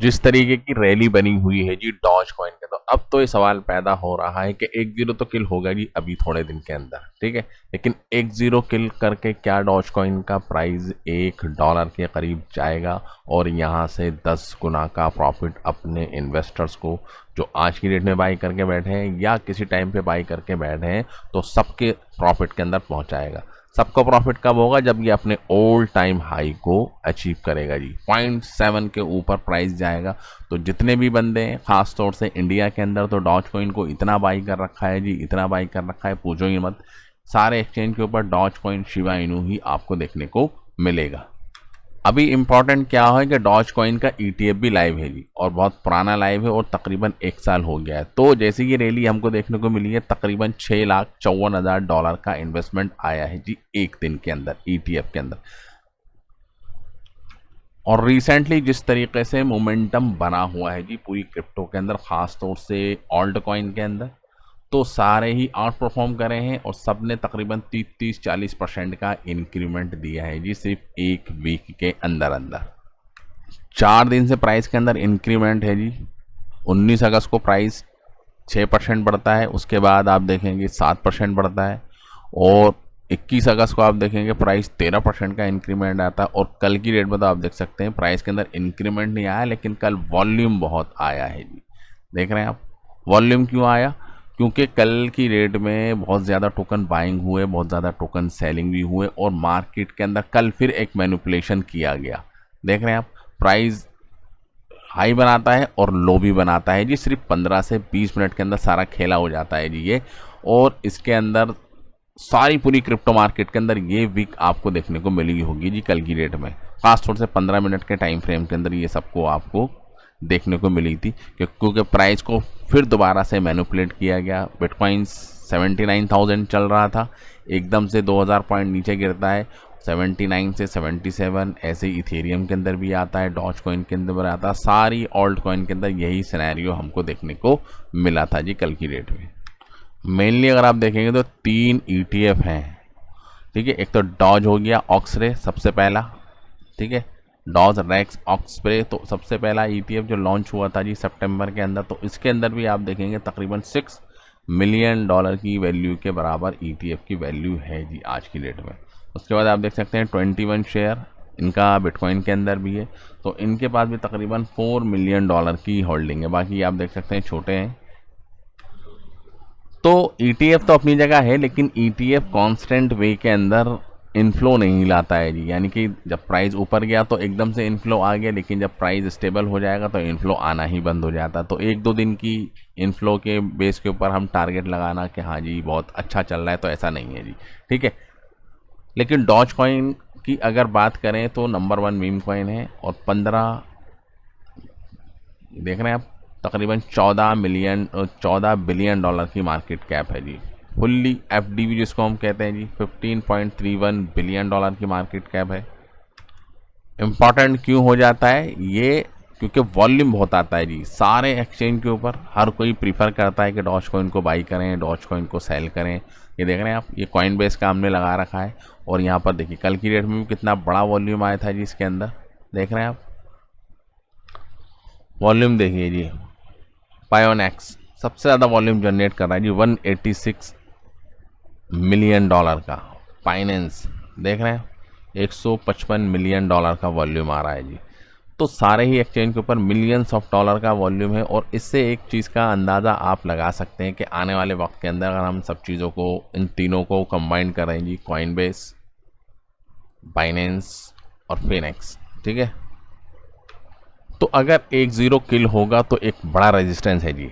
जिस तरीके की रैली बनी हुई है जी डॉज कॉइन के, तो अब तो ये सवाल पैदा हो रहा है कि 1-0 तो किल होगा जी अभी थोड़े दिन के अंदर, ठीक है, लेकिन 1-0 किल करके क्या डॉज कॉइन का प्राइस $1 के करीब जाएगा और यहाँ से 10 गुना का प्रॉफिट अपने इन्वेस्टर्स को जो आज की डेट में बाई करके बैठे हैं या किसी टाइम पे बाई करके बैठे हैं तो सबके प्रॉफिट के अंदर पहुँचाएगा। सबको प्रॉफिट कब होगा? जब ये अपने ऑल टाइम हाई को अचीव करेगा जी, 0.7 के ऊपर प्राइस जाएगा। तो जितने भी बंदे हैं खास तौर से इंडिया के अंदर तो डॉज कॉइन को इतना बाई कर रखा है जी, इतना बाई कर रखा है पूछो ही मत। सारे एक्सचेंज के ऊपर डॉज कॉइन शिबा इनू ही आपको देखने को मिलेगा। अभी इम्पॉर्टेंट क्या है कि डॉज कॉइन का ETF भी लाइव है जी, और बहुत पुराना लाइव है और तकरीबन 1 साल हो गया है। तो जैसे ये रैली हमको देखने को मिली है तकरीबन $6,54,000 का इन्वेस्टमेंट आया है जी एक दिन के अंदर ETF के अंदर। और रिसेंटली जिस तरीके से मोमेंटम बना हुआ है जी पूरी क्रिप्टो के अंदर, ख़ास तौर से ऑल्ट कॉइन के अंदर, तो सारे ही आउट परफॉर्म करे हैं और सब ने तकरीबन 30-40% का इंक्रीमेंट दिया है जी सिर्फ एक वीक के अंदर अंदर। 4 दिन से प्राइस के अंदर इंक्रीमेंट है जी। 19 अगस्त को प्राइस 6% बढ़ता है, उसके बाद आप देखेंगे 7% बढ़ता है, और 21 अगस्त को आप देखेंगे प्राइस 13% का इंक्रीमेंट आता है। और कल की डेट में तो आप देख सकते हैं प्राइस के अंदर इंक्रीमेंट नहीं आया, लेकिन कल वॉल्यूम बहुत आया है जी। देख रहे हैं आप वॉल्यूम क्यों आया? क्योंकि कल की रेट में बहुत ज़्यादा टोकन बाइंग हुए, बहुत ज़्यादा टोकन सेलिंग भी हुए, और मार्केट के अंदर कल फिर एक मैनिपुलेशन किया गया। देख रहे हैं आप प्राइस हाई बनाता है और लो भी बनाता है जी, सिर्फ 15 से 20 मिनट के अंदर सारा खेला हो जाता है जी ये। और इसके अंदर सारी पूरी क्रिप्टो मार्केट के अंदर ये वीक आपको देखने को मिली होगी जी कल की डेट में, खास तौर से 15 मिनट के टाइम फ्रेम के अंदर ये सबको आपको देखने को मिली थी, क्योंकि प्राइस को फिर दोबारा से मैनिपुलेट किया गया। बिटकॉइन 79,000 चल रहा था, एकदम से 2000 पॉइंट नीचे गिरता है 79 से 77, ऐसे इथेरियम के अंदर भी आता है, डॉज कॉइन के अंदर भी आता है, सारी ऑल्ट कॉइन के अंदर यही सिनेरियो हमको देखने को मिला था जी कल की डेट में। मेनली अगर आप देखेंगे तो 3 ETF हैं, ठीक है। एक तो डॉज हो गया, ऑक्सरे सबसे पहला, ठीक है, डॉज रेक्स ऑक्सरे, तो सबसे पहला ETF जो लॉन्च हुआ था जी सितंबर के अंदर, तो इसके अंदर भी आप देखेंगे तकरीबन $6 मिलियन की वैल्यू के बराबर ETF की वैल्यू है जी आज की डेट में। उसके बाद आप देख सकते हैं 21 शेयर इनका बिटकॉइन के अंदर भी है, तो इनके पास भी तकरीबन $4 मिलियन की होल्डिंग है। बाकी आप देख सकते हैं छोटे हैं। तो ETF तो अपनी जगह है, लेकिन ETF कांस्टेंट वे के अंदर इनफ्लो नहीं लाता है जी, यानी कि जब प्राइस ऊपर गया तो एकदम से इनफ्लो आ गया, लेकिन जब प्राइस स्टेबल हो जाएगा तो इनफ्लो आना ही बंद हो जाता। तो 1-2 दिन की इनफ्लो के बेस के ऊपर हम टारगेट लगाना कि हाँ जी बहुत अच्छा चल रहा है, तो ऐसा नहीं है जी, ठीक है। लेकिन डॉज कॉइन की अगर बात करें तो नंबर 1 मीम कॉइन है, और 15 देख रहे हैं आप तकरीबन $14 बिलियन की मार्केट कैप है जी। फुल्ली FDV जिसको हम कहते हैं जी, $15.31 बिलियन की मार्केट कैप है। इम्पॉर्टेंट क्यों हो जाता है ये? क्योंकि वॉल्यूम बहुत आता है जी सारे एक्सचेंज के ऊपर, हर कोई प्रीफर करता है कि डॉज कॉइन को बाई करें, डॉज कॉइन को सेल करें। ये देख रहे हैं आप, ये कॉइन बेस का हमने लगा रखा है, और यहाँ पर देखिए कल की डेट में भी कितना बड़ा वॉल्यूम आया था जी इसके अंदर। देख रहे हैं आप वॉल्यूम देखिए जी, पायोनेक्स सबसे ज़्यादा वॉल्यूम जनरेट कर रहा है जी, $186 मिलियन का। फाइनेंस देख रहे हैं $155 मिलियन का वॉल्यूम आ रहा है जी। तो सारे ही एक्सचेंज के ऊपर मिलियंस ऑफ डॉलर का वॉल्यूम है, और इससे एक चीज़ का अंदाज़ा आप लगा सकते हैं कि आने वाले वक्त के अंदर अगर हम सब चीज़ों को, इन तीनों को कंबाइन करें जी, कॉइनबेस, बाइनेंस और फिनेक्स, ठीक है, तो अगर 1-0 किल होगा तो एक बड़ा रेजिस्टेंस है जी।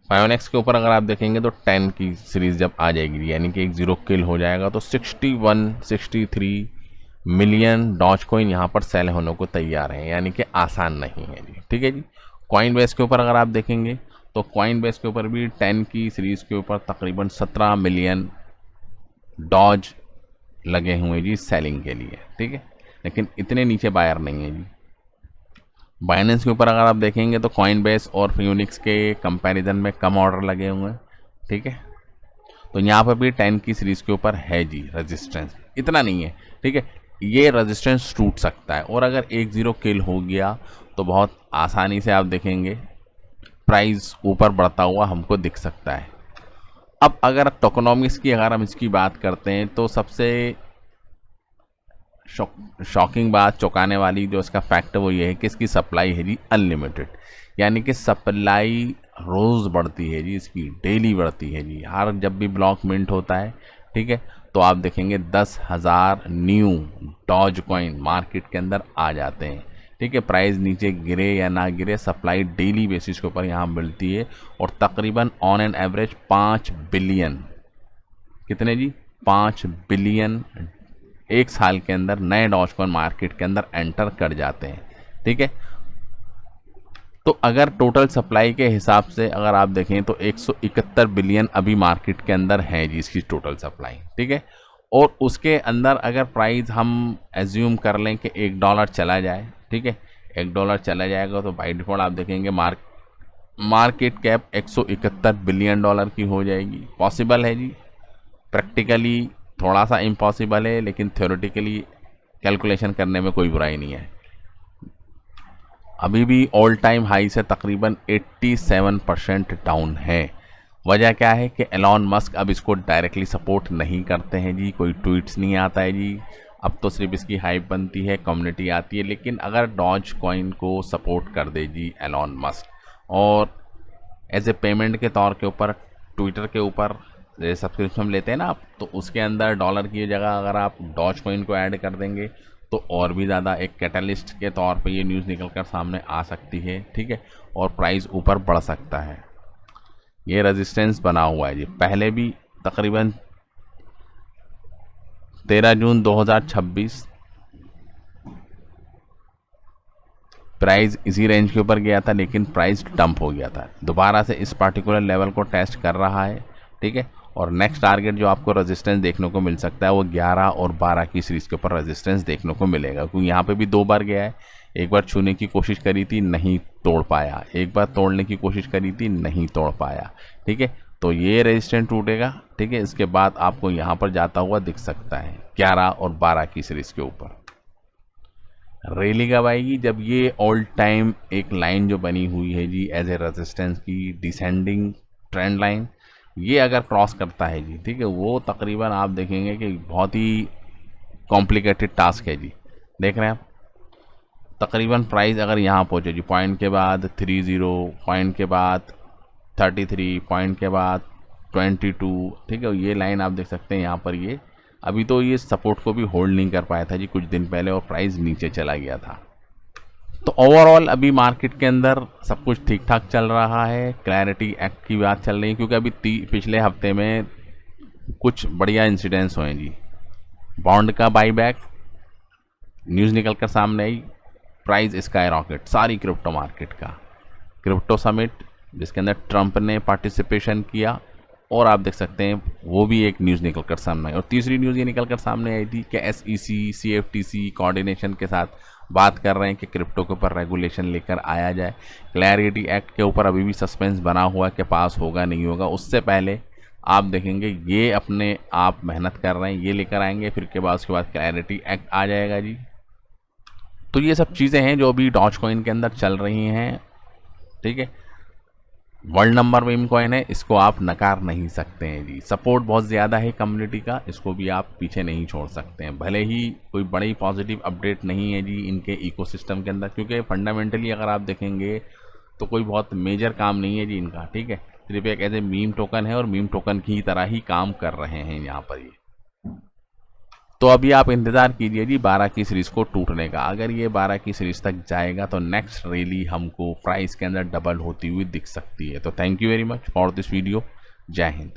फायोनेक्स के ऊपर अगर आप देखेंगे तो 10 की सीरीज जब आ जाएगी, यानी कि 1-0 किल हो जाएगा, तो 61-63 मिलियन डॉज कॉइन यहाँ पर सेल होने को तैयार है, यानी कि आसान नहीं है जी, ठीक है जी। कॉइन बेस के ऊपर अगर आप देखेंगे तो कॉइन बेस के ऊपर भी 10 की सीरीज के ऊपर तकरीबन 17 मिलियन डॉज लगे हुए जी सेलिंग के लिए, ठीक है, लेकिन इतने नीचे बायर नहीं है जी। बाइनेंस के ऊपर अगर आप देखेंगे तो कॉइनबेस और फिनिक्स के कंपैरिजन में कम ऑर्डर लगे हुए हैं, ठीक है, तो यहाँ पर भी 10 की सीरीज के ऊपर है जी रेजिस्टेंस, इतना नहीं है, ठीक है। ये रेजिस्टेंस टूट सकता है, और अगर 1-0 किल हो गया तो बहुत आसानी से आप देखेंगे प्राइस ऊपर बढ़ता हुआ हमको दिख सकता है। अब अगर टोकेनोमिक्स की अगर हम इसकी बात करते हैं तो सबसे शॉकिंग बात, चौंकाने वाली जो इसका फैक्ट है वो ये है कि इसकी सप्लाई है जी अनलिमिटेड, यानी कि सप्लाई रोज़ बढ़ती है जी, इसकी डेली बढ़ती है जी। हर जब भी ब्लॉक मिंट होता है, ठीक है, तो आप देखेंगे 10,000 न्यू डॉज कॉइन मार्केट के अंदर आ जाते हैं, ठीक है। प्राइस नीचे गिरे या ना गिरे, सप्लाई डेली बेसिस के ऊपर यहाँ मिलती है और तकरीबन ऑन एन एवरेज 5 बिलियन, कितने जी, 5 बिलियन एक साल के अंदर नए डॉज कॉइन मार्केट के अंदर एंटर कर जाते हैं, ठीक है। तो अगर टोटल सप्लाई के हिसाब से अगर आप देखें तो 171 बिलियन अभी मार्केट के अंदर है जी इसकी टोटल सप्लाई, ठीक है। और उसके अंदर अगर प्राइस हम एज्यूम कर लें कि $1 चला जाए, ठीक है, $1 चला जाएगा तो बाई डिफ़ॉल्ट आप देखेंगे मार्केट कैप 171 बिलियन डॉलर की हो जाएगी। पॉसिबल है जी, प्रैक्टिकली थोड़ा सा इम्पॉसिबल है, लेकिन थ्योरेटिकली कैलकुलेशन करने में कोई बुराई नहीं है। अभी भी ऑल टाइम हाई से तकरीबन 87% डाउन है। वजह क्या है कि एलॉन मस्क अब इसको डायरेक्टली सपोर्ट नहीं करते हैं जी, कोई ट्वीट्स नहीं आता है जी, अब तो सिर्फ इसकी हाइप बनती है, कम्युनिटी आती है। लेकिन अगर डॉज कॉइन को सपोर्ट कर दे जी एलॉन मस्क और एज ए पेमेंट के तौर के ऊपर ट्विटर के ऊपर सब्सक्रिप्शन लेते हैं ना आप, तो उसके अंदर डॉलर की जगह अगर आप डॉज कॉइन को ऐड कर देंगे तो और भी ज़्यादा एक कैटलिस्ट के तौर पे ये न्यूज़ निकल कर सामने आ सकती है, ठीक है, और प्राइस ऊपर बढ़ सकता है। ये रेजिस्टेंस बना हुआ है जी, पहले भी तकरीबन 13 जून 2026 प्राइस इसी रेंज के ऊपर गया था, लेकिन प्राइस डंप हो गया था। दोबारा से इस पार्टिकुलर लेवल को टेस्ट कर रहा है, ठीक है। और नेक्स्ट टारगेट जो आपको रेजिस्टेंस देखने को मिल सकता है वो 11 और 12 की सीरीज़ के ऊपर रेजिस्टेंस देखने को मिलेगा, क्योंकि यहाँ पे भी 2 बार गया है। एक बार छूने की कोशिश करी थी, नहीं तोड़ पाया, एक बार तोड़ने की कोशिश करी थी, नहीं तोड़ पाया, ठीक है। तो ये रेजिस्टेंस टूटेगा, ठीक है, इसके बाद आपको यहाँ पर जाता हुआ दिख सकता है 11 और 12 की सीरीज़ के ऊपर। रैली कब आएगी? जब ये ऑल टाइम एक लाइन जो बनी हुई है जी एज ए रेजिस्टेंस की डिसेंडिंग ट्रेंड लाइन, ये अगर क्रॉस करता है जी, ठीक है, वो तकरीबन आप देखेंगे कि बहुत ही कॉम्प्लिकेटेड टास्क है जी। देख रहे हैं आप, तकरीबन प्राइस अगर यहाँ पहुँचे जी, पॉइंट के बाद 30, पॉइंट के बाद 33, पॉइंट के बाद 22, ठीक है, ये लाइन आप देख सकते हैं यहाँ पर। ये अभी तो ये सपोर्ट को भी होल्ड नहीं कर पाया था जी कुछ दिन पहले, और प्राइस नीचे चला गया था। तो ओवरऑल अभी मार्केट के अंदर सब कुछ ठीक ठाक चल रहा है। क्लैरिटी एक्ट की बात चल रही है, क्योंकि अभी पिछले हफ्ते में कुछ बढ़िया इंसिडेंट्स हुए जी। बॉन्ड का बाईबैक न्यूज़ निकल कर सामने आई, प्राइस स्काई रॉकेट सारी क्रिप्टो मार्केट का। क्रिप्टो समिट जिसके अंदर ट्रंप ने पार्टिसिपेशन किया, और आप देख सकते हैं वो भी एक न्यूज़ निकल कर सामने आई। और तीसरी न्यूज़ ये निकल कर सामने आई थी कि SEC CFTC कोऑर्डिनेशन के साथ बात कर रहे हैं कि क्रिप्टो के ऊपर रेगुलेशन लेकर आया जाए। क्लैरिटी एक्ट के ऊपर अभी भी सस्पेंस बना हुआ है कि पास होगा नहीं होगा। उससे पहले आप देखेंगे ये अपने आप मेहनत कर रहे हैं, ये लेकर आएंगे, फिर के बाद उसके बाद क्लैरिटी एक्ट आ जाएगा जी। तो ये सब चीज़ें हैं जो अभी डॉज कॉइन के अंदर चल रही हैं, ठीक है। वर्ल्ड नंबर मीम कॉइन है, इसको आप नकार नहीं सकते हैं जी। सपोर्ट बहुत ज़्यादा है कम्युनिटी का, इसको भी आप पीछे नहीं छोड़ सकते हैं। भले ही कोई बड़ी पॉजिटिव अपडेट नहीं है जी इनके इकोसिस्टम के अंदर, क्योंकि फंडामेंटली अगर आप देखेंगे तो कोई बहुत मेजर काम नहीं है जी इनका, ठीक है। सिर्फ एक ऐसे मीम टोकन है और मीम टोकन की तरह ही काम कर रहे हैं यहाँ पर ये। तो अभी आप इंतज़ार कीजिए जी 12 की सीरीज़ को टूटने का। अगर ये 12 की सीरीज़ तक जाएगा तो नेक्स्ट रैली हमको प्राइस के अंदर डबल होती हुई दिख सकती है। तो thank you very much for this video. जय हिंद।